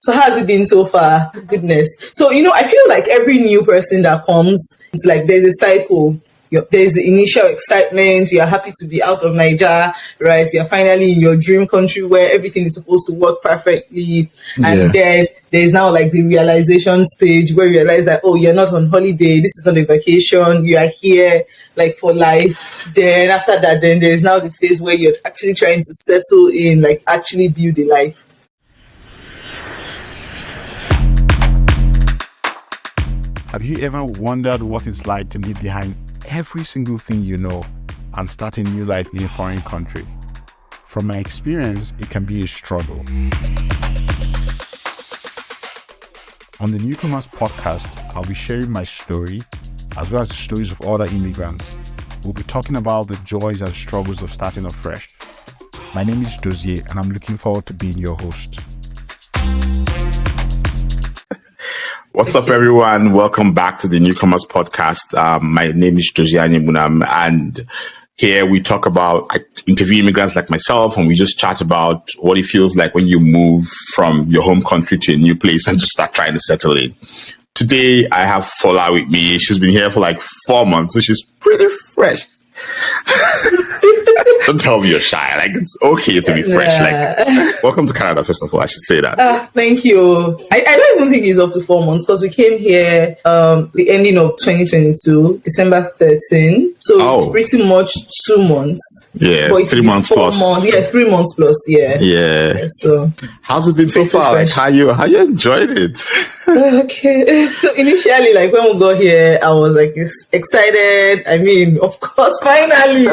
So how has it been so far? Goodness. So, I feel like every new person that comes, it's like there's a cycle. There's the initial excitement. You're happy to be out of Naija, right? You're finally in your dream country where everything is supposed to work perfectly. And then there's now like the realization stage where you realize that, oh, you're not on holiday. This is not a vacation. You are here like for life. Then after that, then there's now the phase where you're actually trying to settle in, like actually build a life. Have you ever wondered what it's like to leave behind every single thing you know and start a new life in a foreign country? From my experience, it can be a struggle. On the Newcomers podcast, I'll be sharing my story as well as the stories of other immigrants. We'll be talking about the joys and struggles of starting afresh. My name is Dozier and I'm looking forward to being your host. What's up, everyone? Welcome back to the Newcomers podcast. My name is Josiane Munam, and here we talk about, I interview immigrants like myself, and we just chat about what it feels like when you move from your home country to a new place and just start trying to settle in. Today, I have Fola with me. She's been here for like 4 months, so she's pretty fresh. Don't tell me you're shy. Like, it's okay to be fresh. Like, welcome to Canada, first of all. I should say that. Thank you. I don't even think it's up to 4 months because we came here the ending of 2022, December 13. So it's pretty much 2 months. Yeah, 3 months plus. Yeah, 3 months plus. Yeah. So how's it been so far? Like, how you enjoyed it? Okay. So initially, like when we got here, I was like excited. I mean, of course, finally.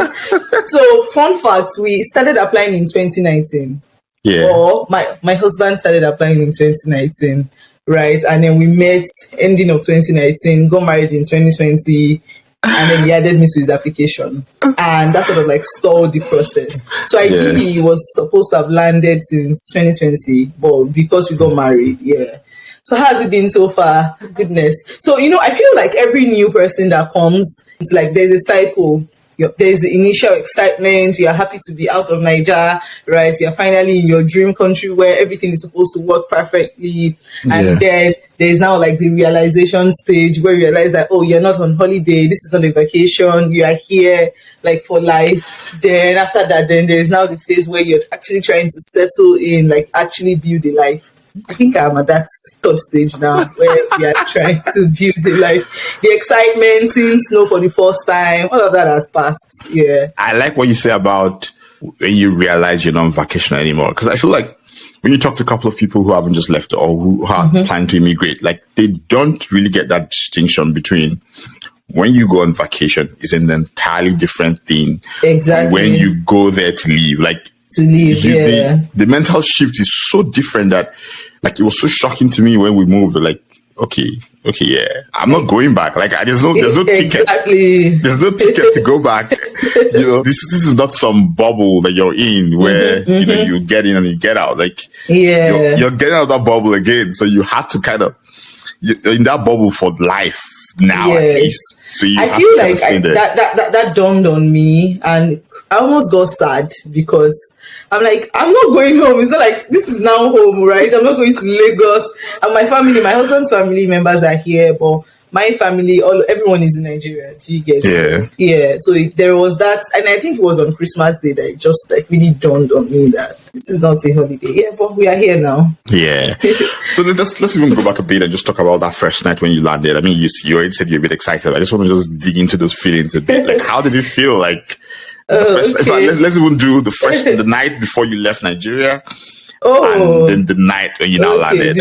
So fun fact, we started applying in 2019. Yeah. Or my husband started applying in 2019, right? And then we met ending of 2019, got married in 2020, and then he added me to his application. And that sort of like stalled the process. So ideally, he was supposed to have landed since 2020, but because we got married, So how has it been so far? Goodness. So, I feel like every new person that comes, it's like there's a cycle. There's the initial excitement. You're happy to be out of Naija, right? You're finally in your dream country where everything is supposed to work perfectly. And then there's now like the realization stage where you realize that, oh, you're not on holiday. This is not a vacation. You are here like for life. Then after that, then there's now the phase where you're actually trying to settle in, like actually build a life. I think I'm at that third stage now where we are trying to build the life. The excitement, seeing snow for the first time, all of that has passed. Yeah. I like what you say about when you realize you're not on vacation anymore. Because I feel like when you talk to a couple of people who haven't just left or who are planning to immigrate, like they don't really get that distinction between when you go on vacation is an entirely different thing. Exactly. When you go there to leave, like to leave, the mental shift is so different that, like, it was so shocking to me when we moved. Like, okay, I'm not going back. Like, there's no ticket. There's no ticket to go back. This is not some bubble that you're in where you get in and you get out. Like, you're getting out of that bubble again. So you have to you're in that bubble for life now, at least. So I feel like that dawned on me, and I almost got sad because I'm like, I'm not going home. It's not like this is now home, right? I'm not going to Lagos. And my husband's family members are here, but my family, everyone is in Nigeria. Do you get it? Yeah. So there was that, and I think it was on Christmas Day that it just like really dawned on me that this is not a holiday. Yeah, but we are here now. Yeah. So let's even go back a bit and just talk about that first night when you landed. I mean, you already said you're a bit excited. I just want to just dig into those feelings a bit. Like, how did it feel? Like, let's even do the night before you left Nigeria. And then the night when you now landed.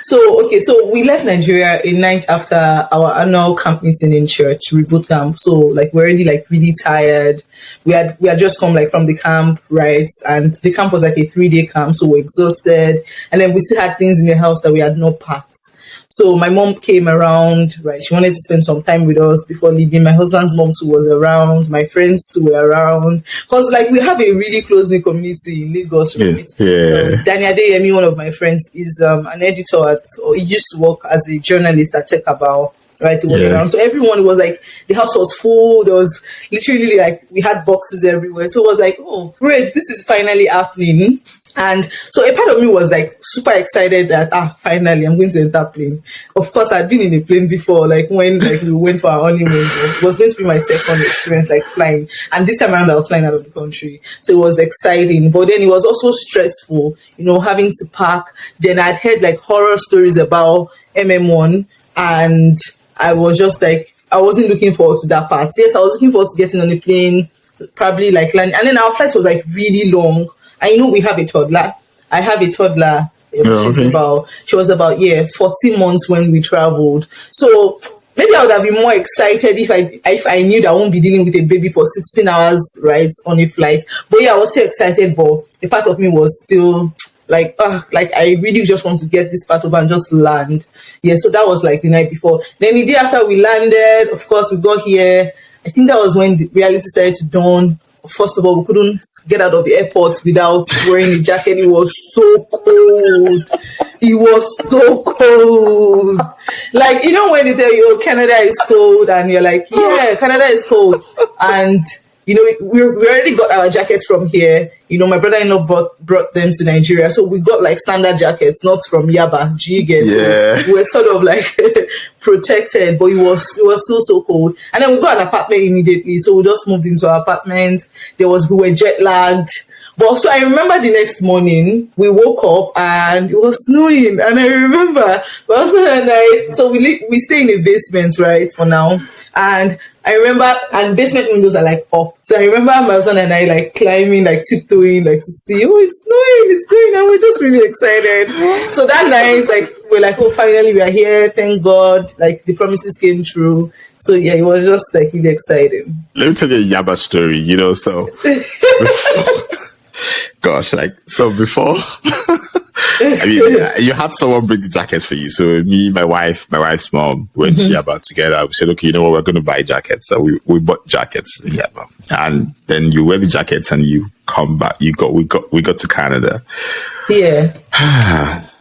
So we left Nigeria a night after our annual camp meeting in church, reboot camp. So like we're already like really tired. We had just come like from the camp, right? And the camp was like a 3-day camp, so we're exhausted. And then we still had things in the house that we had not packed. So my mom came around, right? She wanted to spend some time with us before leaving. My husband's mom too was around. My friends too were around. Because like we have a really close-knit community in Lagos, right? Daniel Adeyemi, one of my friends, is an editor he used to work as a journalist at Tech About. Right, it was around. So everyone was like, the house was full. There was literally like we had boxes everywhere. So it was like, oh, great, this is finally happening. And so a part of me was like super excited that finally I'm going to enter plane. Of course, I'd been in a plane before, like when we went for our honeymoon. It was going to be my second experience like flying, and this time around I was flying out of the country, so it was exciting. But then it was also stressful, having to pack. Then I'd heard like horror stories about MM1, and I was just like, I wasn't looking forward to that part. Yes, I was looking forward to getting on the plane, probably like land, and then our flight was like really long. I know we have a toddler. I have a toddler. She was about 14 months when we traveled. So maybe I would have been more excited if I knew that I won't be dealing with a baby for 16 hours, right, on a flight. But yeah, I was still excited, but a part of me was still like I really just want to get this part over and just land. Yeah, so that was like the night before. Then the day after we landed, of course, we got here. I think that was when the reality started to dawn. First of all, we couldn't get out of the airport without wearing a jacket. It was so cold. It was so cold. Like, when they tell you, Canada is cold, and you're like, yeah, Canada is cold. And, we already got our jackets from here. My brother-in-law brought them to Nigeria. So we got like standard jackets, not from Yaba. Yeah. So we were sort of like protected, but it was so cold. And then we got an apartment immediately. So we just moved into our apartment. We were jet lagged. But so I remember the next morning we woke up and it was snowing. And I remember my husband and I, so we stay in a basement, right, for now. And I remember, and basement windows are like up. So I remember my husband and I like climbing, like tiptoeing, like to see, it's snowing, and we're just really excited. So that night, like, we're like, finally we are here, thank God, like the promises came true. So yeah, it was just like really exciting. Let me tell you a Yaba story, so gosh, like, so before, I mean, you had someone bring the jackets for you. So me, my wife's mom went to Yaba together. We said, okay, we're going to buy jackets. So we bought jackets in Yaba. And then you wear the jackets and you come back. We got to Canada. Yeah.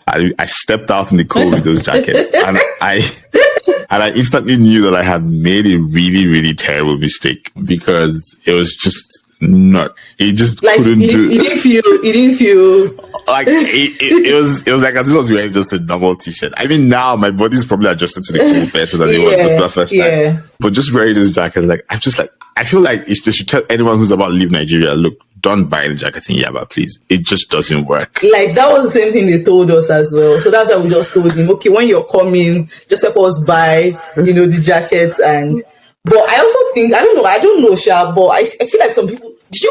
I stepped out in the cold with those jackets and I instantly knew that I had made a really, really terrible mistake because it was just it just like, couldn't do it. It didn't feel like it was like as if I was wearing just a normal t-shirt. I mean, now my body's probably adjusted to the cold better than it was the first time. But just wearing this jacket, like I feel like they should tell anyone who's about to leave Nigeria, look, don't buy the jacket in Yaba, please. It just doesn't work. Like, that was the same thing they told us as well. So that's why we just told him, okay, when you're coming, just help us buy, the jackets. But I also think, I don't know, Sha, but I feel like some people, did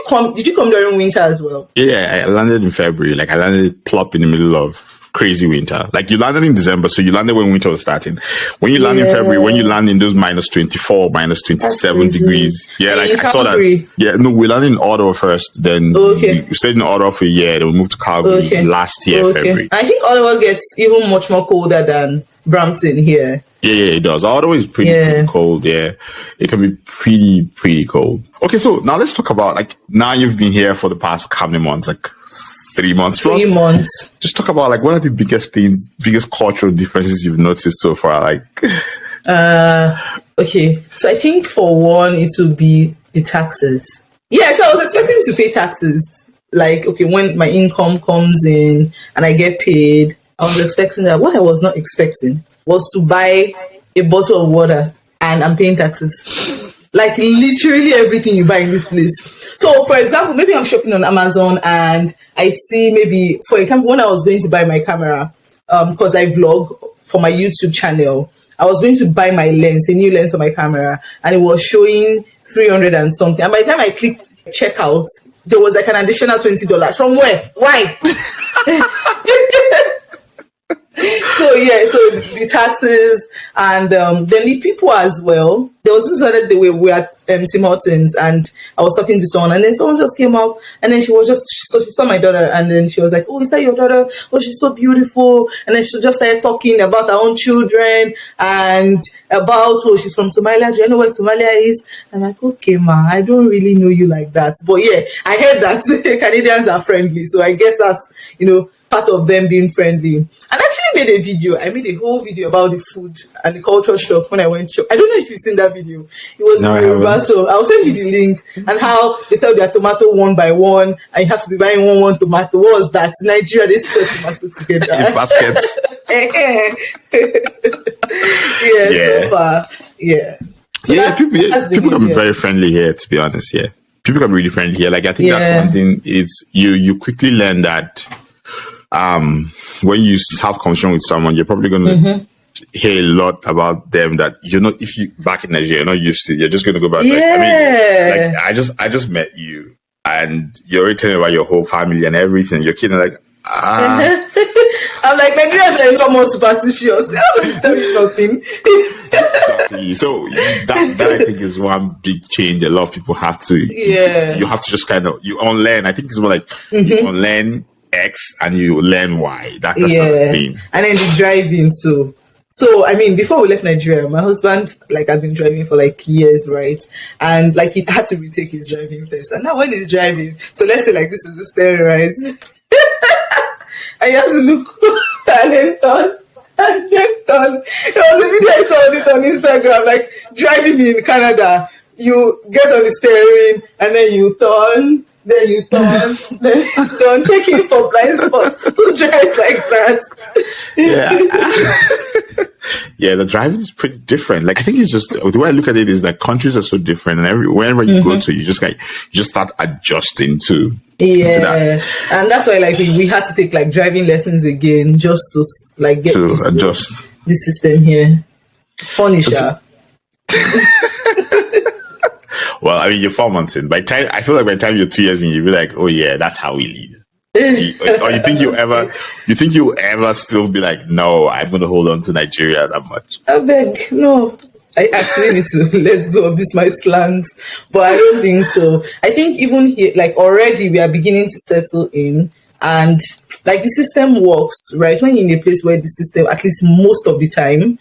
you come during winter as well? Yeah, I landed in February. Like, I landed plop in the middle of crazy winter. Like, you landed in December, so you landed when winter was starting. When you land in February, when you land in those minus 24, minus 27 degrees. Yeah, like, I saw that. Yeah, no, we landed in Ottawa first, then we stayed in Ottawa for a year, then we moved to Calgary last year, February. I think Ottawa gets even much more colder than Brampton here. Yeah, it does. Ottawa is pretty cold. Yeah, it can be pretty cold. Okay, so now let's talk about, like, now you've been here for the past how many months? Like 3 months plus? 3 months. Just talk about, like, what are the biggest cultural differences you've noticed so far? Like, okay, so I think for one, it would be the taxes. Yeah, so I was expecting to pay taxes. Like, okay, when my income comes in and I get paid, I was expecting that. What I was not expecting was to buy a bottle of water and I'm paying taxes. Like, literally everything you buy in this place. So, for example, maybe I'm shopping on Amazon and I see maybe, for example, when I was going to buy my camera, because I vlog for my YouTube channel, I was going to buy my lens, a new lens for my camera, and it was showing 300 and something. And by the time I clicked checkout, there was like an additional $20. From where? Why? So the taxes and then the people as well. There was this other day we were at Tim Hortons and I was talking to someone and then someone just came up and then she saw my daughter and then she was like, oh, is that your daughter? Oh, she's so beautiful. And then she just started talking about her own children and about, oh, she's from Somalia. Do you know where Somalia is? And I'm like, okay, ma, I don't really know you like that. But yeah, I heard that Canadians are friendly. So I guess that's, part of them being friendly. And actually made a video. I made a whole video about the food and the culture shock when I went shop. I don't know if you've seen that video. It was No, I Yoruba, haven't. so I'll send you the link, and how they sell their tomato one by one, and you have to be buying one tomato. What was that? In Nigeria, they sell tomato together. In baskets. So far. Yeah. So Yeah, that's people can be here. very friendly here, to be honest. Yeah. People can be really friendly here. Like, I think that's one thing. It's you quickly learn that when you have conversation with someone, you're probably going to hear a lot about them that if you back in Nigeria, you're not used to. You're just going to go back. Yeah. I just met you, and you're already telling about your whole family and everything. Your kid are like, I'm like, Nigerians are a lot more superstitious. I was tell you something. exactly. So that I think is one big change. A lot of people have to. Yeah. You have to just kind of unlearn. I think it's more like you unlearn X and you learn Y. That's the thing. And then the driving too. So, I mean, before we left Nigeria, my husband, had been driving for years, right? And he had to retake his driving test. And now when he's driving, so let's say this is the steering, right? And you have to look and then turn. And then turn. There was a video I saw on it on Instagram, driving in Canada. You get on the steering and then you turn. Then you turn, then you turn, checking for blind spots. Who drives like that? Yeah. Yeah, the driving is pretty different. I think it's just the way I look at it is countries are so different, and wherever you go to, you just start adjusting to that. And that's why we had to take driving lessons again just to get to used adjust to the system here. It's funny, Sha. Well, I mean, you're 4 months in. I feel like by the time you're 2 years in, you'll be like, oh yeah, that's how we live. Or you think you'll ever still be like, no, I'm going to hold on to Nigeria that much? I beg, no. I actually need to let go of my slangs, but I don't think so. I think even here, already we are beginning to settle in, and the system works, right? When you're in a place where the system, at least most of the time,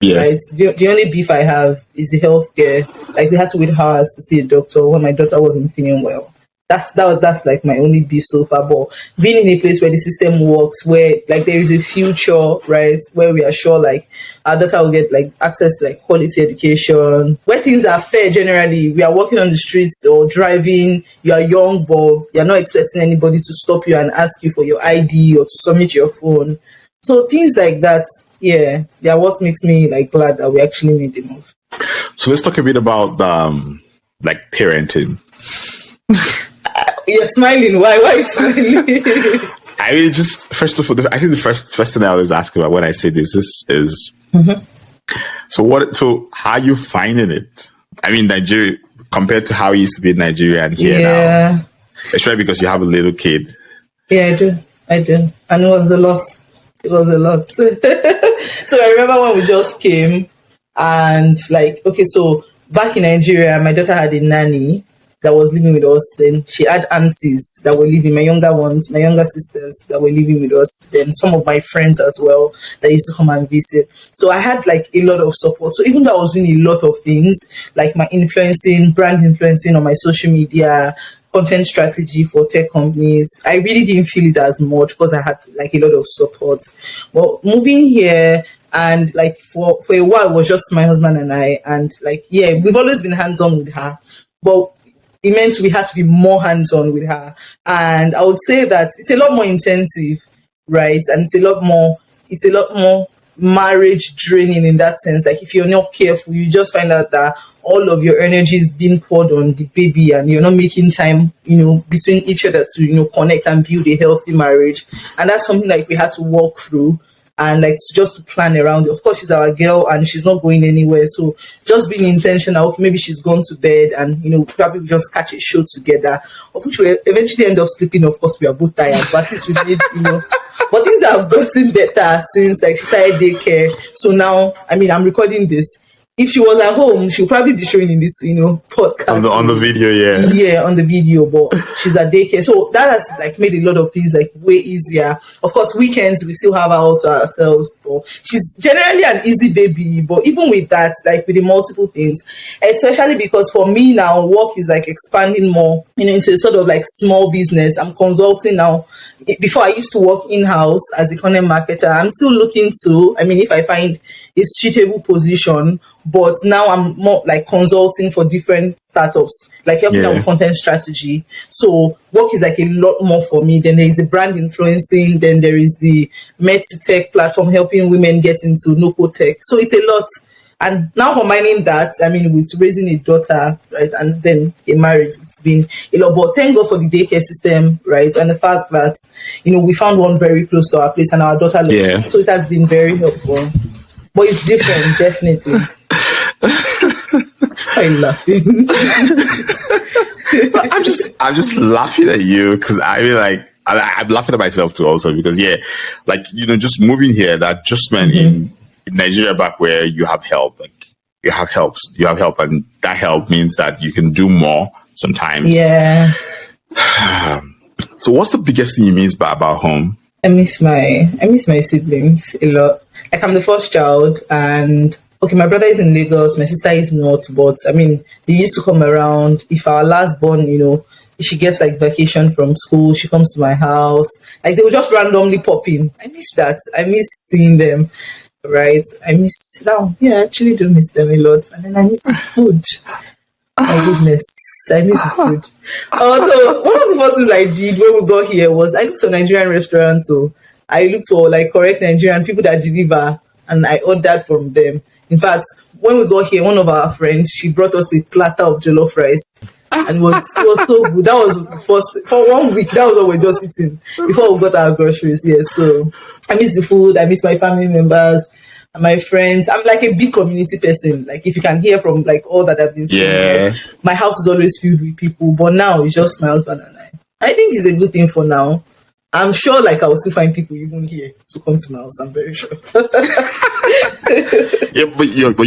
right? The only beef I have is the healthcare. We had to wait hours to see a doctor when my daughter wasn't feeling well. That's my only beef so far. But being in a place where the system works, where there is a future, right, where we are sure our daughter will get access to quality education, where things are fair generally. We are walking on the streets or driving. You are young, but you're not expecting anybody to stop you and ask you for your ID or to submit your phone. So things like that, they are what makes me glad that we actually made the move. So let's talk a bit about parenting. You're smiling. Why are you smiling? I mean, just first of all, I think the first thing I always ask about when I say this is so how are you finding it? I mean, Nigeria compared to how it used to be in Nigeria and here now, especially because you have a little kid. Yeah, I do, and it was a lot. So I remember when we just came, and so back in Nigeria, my daughter had a nanny that was living with us. Then she had aunties that were living, my younger sisters that were living with us. Then some of my friends as well that used to come and visit. So I had a lot of support. So even though I was doing a lot of things, my brand influencing on my social media, content strategy for tech companies, I really didn't feel it as much because I had a lot of support. But moving here, and for a while it was just my husband and I, and we've always been hands-on with her, but it meant we had to be more hands-on with her. And I would say that it's a lot more intensive, right? And it's a lot more marriage draining in that sense. If you're not careful, you just find out that all of your energy is being poured on the baby, and you're not making time, between each other to, connect and build a healthy marriage. And that's something we had to walk through, and just to plan around it. Of course, she's our girl and she's not going anywhere. So just being intentional, okay, maybe she's gone to bed, and, probably we just catch a show together, of which we eventually end up sleeping. Of course, we are both tired, but at least we did, but things have gotten better since she started daycare. So now, I'm recording this. if she was at home, she'll probably be showing in this, podcast. On the video, yeah. Yeah, on the video, but she's at daycare. So that has like made a lot of things like way easier. Of course, weekends we still have her all to ourselves, but she's generally an easy baby. But even with that, like with the multiple things, especially because for me now, work is like expanding more, into a sort of like small business. I'm consulting now. Before I used to work in-house as a content marketer. I'm still looking to, if I find a suitable position, but now I'm more like consulting for different startups, like helping out with content strategy. So work is like a lot more for me. Then there is the brand influencing. Then there is the med to tech platform helping women get into no-code tech. So it's a lot. And now combining that, with raising a daughter, right, and then a marriage, it's been a lot. But thank God for the daycare system, right, and the fact that, we found one very close to our place and our daughter loves it. So it has been very helpful. But it's different, definitely. I'm laughing. I'm just laughing at you because I'm laughing at myself too also because just moving here, that adjustment in Nigeria back where you have help, you have help, and that help means that you can do more sometimes. Yeah. So what's the biggest thing you miss about home? I miss my siblings a lot. Like I'm the first child and my brother is in Lagos, my sister is not, but they used to come around. If our last born, she gets like vacation from school, she comes to my house. Like they will just randomly pop in. I miss that. I miss seeing them. Right, I actually do miss them a lot, and then I miss the food. My goodness, I miss the food. Although one of the first things I did when we got here was I looked for Nigerian restaurants. So I looked for like correct Nigerian people that deliver, and I ordered from them. In fact, when we got here, one of our friends, she brought us a platter of jollof rice. And it was so good. That was the first, for 1 week, that was what we're just eating before we got our groceries. Yes, so I miss the food, I miss my family members and my friends. I'm like a big community person. Like if you can hear from like all that I've been saying, my house is always filled with people. But now it's just my husband and I. I think it's a good thing for now. I'm sure like I will still find people even here to come to my house. I'm very sure. But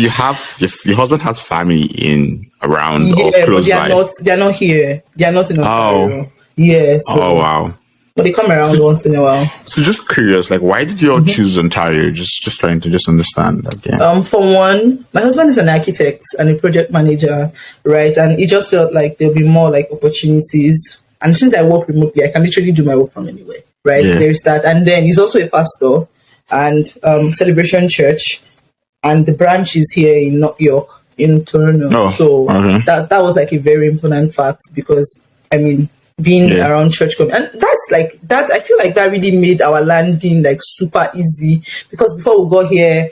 you have your husband has family in around or close by. They're not here. They're not in Ontario. Oh. Yeah. So, wow. But they come around once in a while. So just curious, like why did you all choose Ontario? Just trying to understand that. Yeah. For one, my husband is an architect and a project manager, right? And it just felt like there'll be more like opportunities. And since I work remotely, I can literally do my work from anywhere, right? Yeah. There is that. And then he's also a pastor and Celebration Church. And the branch is here in New York, in Toronto. That was like a very important fact because, being around church community. And that's I feel like that really made our landing like super easy because before we got here,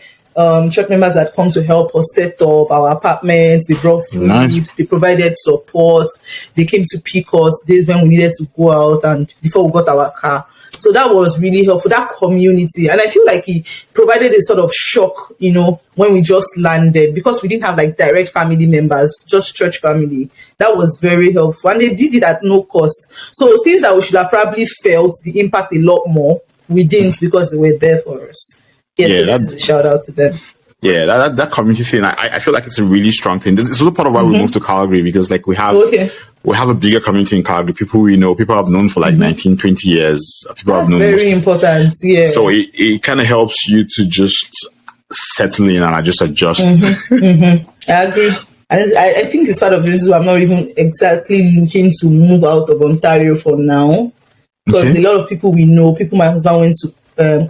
church members had come to help us set up our apartments. They brought food, They provided support. They came to pick us days when we needed to go out and before we got our car. So that was really helpful, that community. And I feel like he provided a sort of shock, when we just landed because we didn't have like direct family members, just church family. That was very helpful. And they did it at no cost. So things that we should have probably felt the impact a lot more, we didn't because they were there for us. Yes, so shout out to them. Yeah, that community thing, I feel like it's a really strong thing. This is also part of why we moved to Calgary because like we have a bigger community in Calgary. People we know, people I've known for like 19, 20 years. People That's I've known very important. Yeah. So it kind of helps you to just settle in and just adjust. I agree. And I think it's part of the reason why I'm not even exactly looking to move out of Ontario for now. Because a lot of people we know, people my husband went to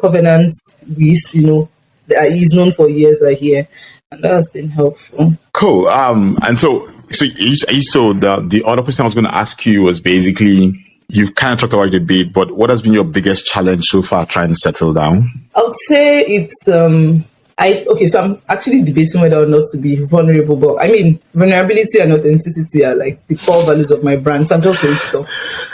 Covenant with, he's known for years here, and that has been helpful. Cool. And so the other question I was going to ask you was basically, you've kind of talked about it a bit, but what has been your biggest challenge so far trying to settle down? I would say it's so I'm actually debating whether or not to be vulnerable, but vulnerability and authenticity are like the core values of my brand, so I'm just going to talk.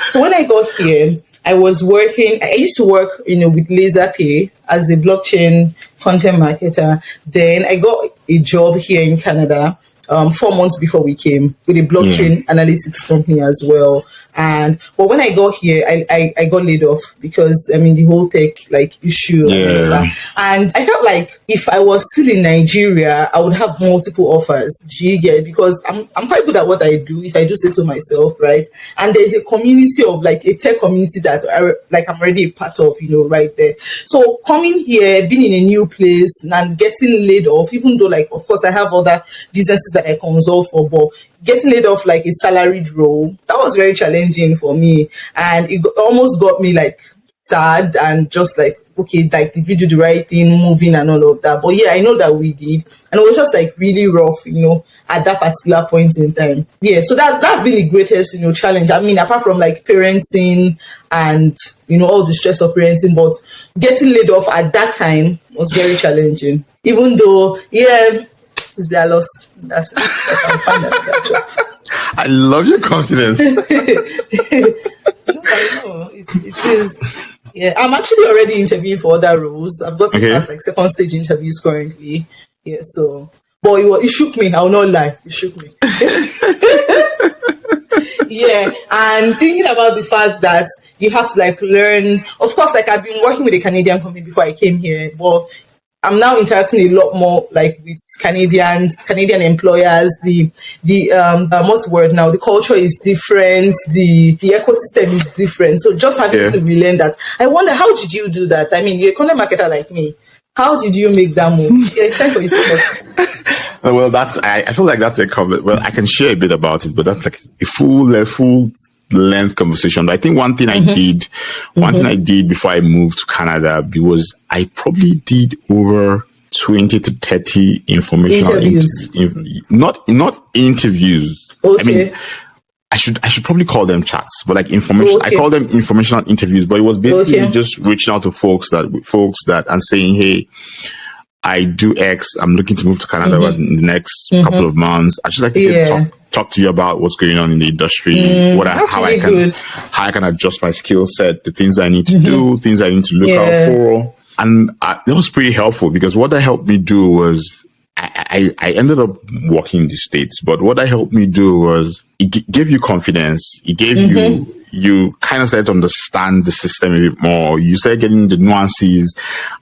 So when I got here, I used to work, with Laserpay as a blockchain content marketer. Then I got a job here in Canada 4 months before we came with a blockchain analytics company as well. But when I got here, I got laid off because the whole tech issue and all that. And I felt like if I was still in Nigeria, I would have multiple offers. Do you get it? Because I'm quite good at what I do, if I do say so myself, right? And there's a community of a tech community that I'm already a part of, right there. So coming here, being in a new place and getting laid off, even though of course I have other businesses that I consult for, but getting laid off a salaried role, that was very challenging for me, and it almost got me sad and just okay, did we do the right thing, moving and all of that? But yeah, I know that we did, and it was just really rough, at that particular point in time. Yeah, so that's been the greatest, challenge. Apart from parenting and all the stress of parenting, but getting laid off at that time was very challenging. Even though, it's their loss. That's how I find that job. I love your confidence. No, I know. It is. Yeah, I'm actually already interviewing for other roles. I've got past second stage interviews currently. Yeah, so, but it shook me. I will not lie, it shook me. Yeah, and thinking about the fact that you have to learn. Of course, I've been working with a Canadian company before I came here, but I'm now interacting a lot more with Canadian employers. What's the word now? The culture is different. The ecosystem is different. So just having to relearn that. I wonder, how did you do that? You're a content marketer like me. How did you make that move? Yeah, it's time for you to talk. Well, I feel like that's a comment. Well, I can share a bit about it, but that's a full length conversation. But I think one thing I did before I moved to Canada was I probably did over 20 to 30 informational interviews. Not interviews. Okay. I should probably call them chats, but information. Okay. I call them informational interviews, but it was basically just reaching out to folks that and saying, hey, I do X. I'm looking to move to Canada in the next couple of months. I just like to talk to you about what's going on in the industry, how I can adjust my skill set, the things I need to do, things I need to look out for. And that was pretty helpful, because what that helped me do was I ended up working in the States, but what that helped me do was it gave you confidence. It gave you kind of started to understand the system a bit more. You started getting the nuances.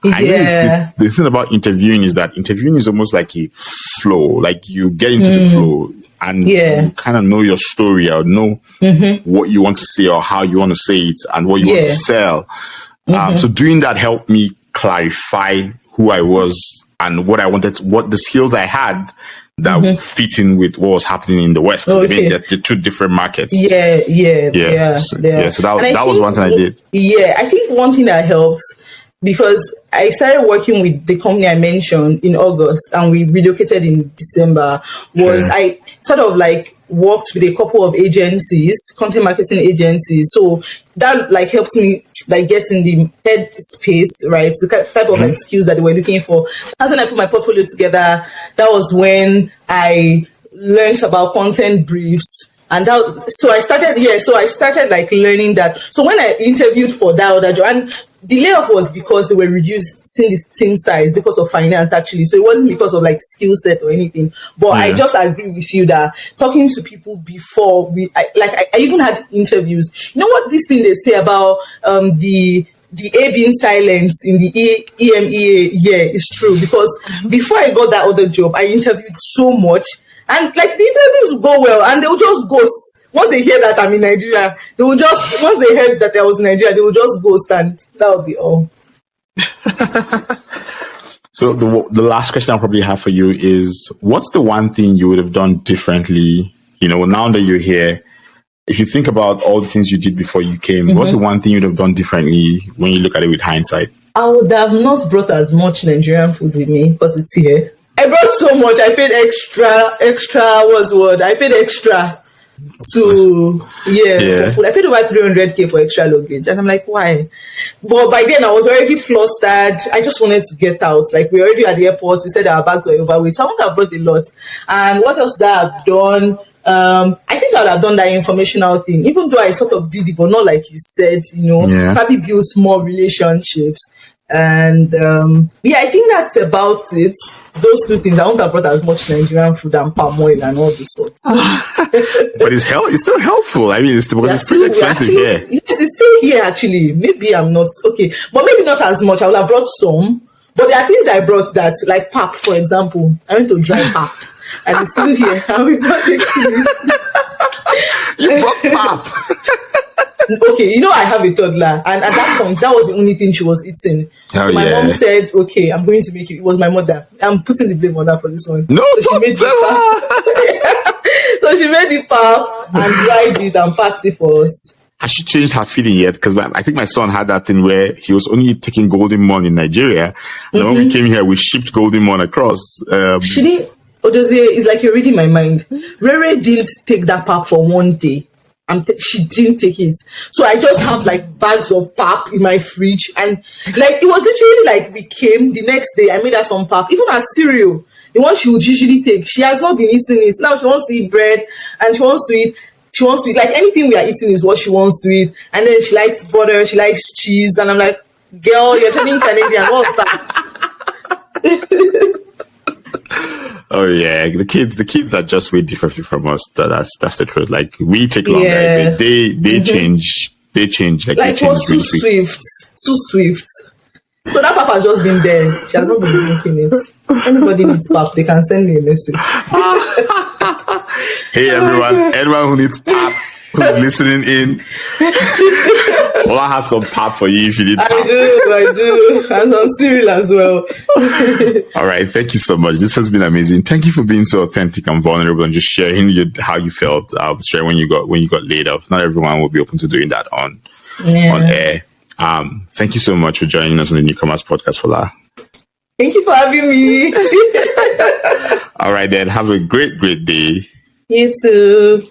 Yeah. The thing about interviewing is that interviewing is almost like a flow. You get into the flow and you kind of know your story, or know what you want to say or how you want to say it and what you want to sell. So doing that helped me clarify who I was and what I wanted, what the skills I had that would fit in with what was happening in the West. Okay. They're two different markets. So that was one thing I did. Yeah, I think one thing that helped, because I started working with the company I mentioned in August and we relocated in December, was I sort of worked with a couple of agencies, content marketing agencies. So that helped me get in the head space, right? The type of skills that they were looking for. That's when I put my portfolio together. That was when I learned about content briefs. And so I started learning that. So when I interviewed for that other job, and the layoff was because they were reducing the team size because of finance, actually. So it wasn't because of skill set or anything. But I just agree with you that talking to people before I even had interviews. You know what this thing they say about the A being silent in the EMEA? Yeah, it's true, because before I got that other job, I interviewed so much. And the interviews would go well, and they would just ghost. Once they hear that I'm in Nigeria, once they heard that I was in Nigeria, they would just ghost, and that would be all. So the last question I'll probably have for you is, what's the one thing you would have done differently? Now that you're here, if you think about all the things you did before you came, what's the one thing you'd have done differently when you look at it with hindsight? I would have not brought as much Nigerian food with me, because it's here. I brought so much. I paid extra. What's the word? I paid extra for food. I paid over 300K for extra luggage, and I'm like, why? But by then I was already flustered. I just wanted to get out. We're already at the airport. He said our bags were overweight, so I would have brought a lot. And what else that I've done? I think I would have done that informational thing, even though I sort of did it, but not like you said. Probably built more relationships. And yeah, I think that's about it. Those two things. I won't have brought as much Nigerian food and palm oil and all the sorts. But it's still helpful. I mean, it's pretty expensive here. Yes, it's still here actually. Maybe I'm not okay, but maybe not as much. I will have brought some, but there are things I brought that, like pap, for example. I went to dry pap, and it's still here. And we brought it. You brought pap. Okay, you know I have a toddler, and at that point, that was the only thing she was eating. Oh, so my mom said, "Okay, I'm going to make it." It was my mother. I'm putting the blame on her for this one. No, so she made the pap. So she made the pap and dried it and packed it for us. Has she changed her feeding yet? Because I think my son had that thing where he was only taking golden morn in Nigeria. And when we came here, we shipped golden morn across. She didn't. Odozie, it's like you're reading my mind. Rere didn't take that pap for one day. She didn't take it. So I just have like bags of pap in my fridge, and like it was literally like we came the next day. I made her some pap, even her cereal, the one she would usually take. She has not been eating it. Now she wants to eat bread, and she wants to eat like anything we are eating is what she wants to eat. And then she likes butter, she likes cheese, and I'm like, girl, you're turning Canadian. What's that? Oh yeah, the kids are just way differently from us. That's the truth. Like we take longer. Yeah. They change. They change. Like it was too swift. So that pap has just been there. She has not been drinking it. Anybody needs pap, they can send me a message. Hey anyone who needs pap, who's listening in, Fola has some pap for you if you need pap. I do. And some cereal as well. All right. Thank you so much. This has been amazing. Thank you for being so authentic and vulnerable and just sharing how you felt. Sharing when you got laid off. Not everyone will be open to doing that on air. Thank you so much for joining us on the Newcomers podcast, Fola. Thank you for having me. All right, then. Have a great day. You too.